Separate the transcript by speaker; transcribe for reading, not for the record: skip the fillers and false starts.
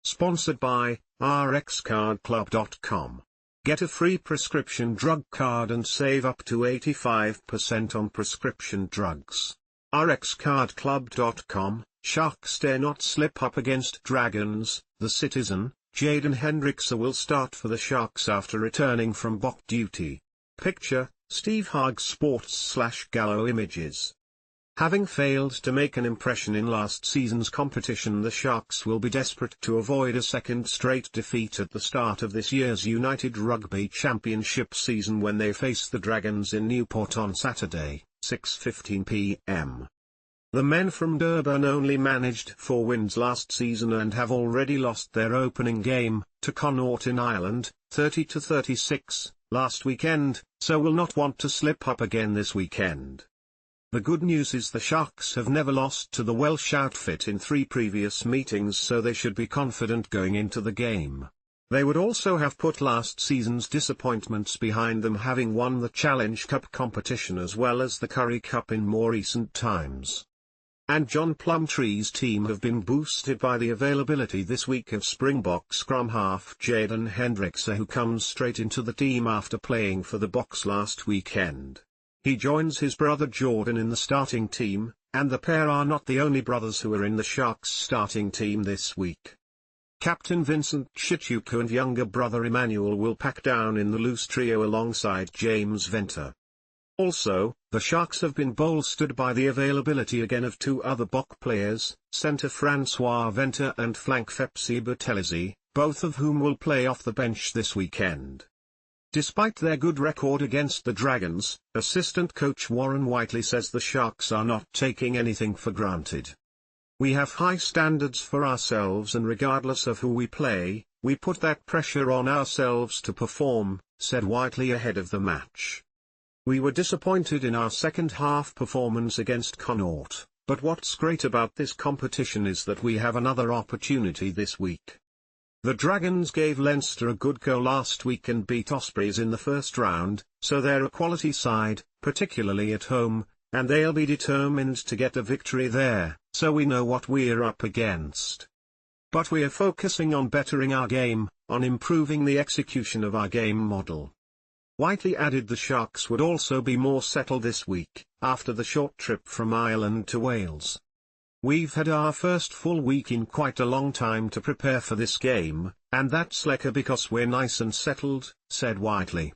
Speaker 1: Sponsored by rxcardclub.com. Get a free prescription drug card and save up to 85% on prescription drugs. rxcardclub.com. Sharks dare not slip up against Dragons. The Citizen. Jaden Hendrikse will start for the Sharks after returning from Boks duty. Picture, Steve Haag Sports/Gallo Images. Having failed to make an impression in last season's competition, the Sharks will be desperate to avoid a second straight defeat at the start of this year's United Rugby Championship season when they face the Dragons in Newport on Saturday, 6:15 p.m. The men from Durban only managed 4 wins last season and have already lost their opening game, to Connacht in Ireland, 30-36, last weekend, so will not want to slip up again this weekend. The good news is the Sharks have never lost to the Welsh outfit in 3 previous meetings, so they should be confident going into the game. They would also have put last season's disappointments behind them, having won the Challenge Cup competition as well as the Currie Cup in more recent times. And John Plumtrees' team have been boosted by the availability this week of Springbok scrum half Jaden Hendrikse, who comes straight into the team after playing for the Boks last weekend. He joins his brother Jordan in the starting team, and the pair are not the only brothers who are in the Sharks starting team this week. Captain Vincent Tshituka and younger brother Emmanuel will pack down in the loose trio alongside James Venter. Also, the Sharks have been bolstered by the availability again of 2 other Boks players, centre Francois Venter and flank Phepsi Buthelezi, both of whom will play off the bench this weekend. Despite their good record against the Dragons, assistant coach Warren Whiteley says the Sharks are not taking anything for granted. We have high standards for ourselves, and regardless of who we play, we put that pressure on ourselves to perform, said Whiteley ahead of the match. We were disappointed in our second half performance against Connacht, but what's great about this competition is that we have another opportunity this week. The Dragons gave Leinster a good go last week and beat Ospreys in the first round, so they're a quality side, particularly at home, and they'll be determined to get a victory there, so we know what we're up against. But we're focusing on bettering our game, on improving the execution of our game model. Whiteley added the Sharks would also be more settled this week, after the short trip from Ireland to Wales. We've had our first full week in quite a long time to prepare for this game, and that's lekker because we're nice and settled, said Whiteley.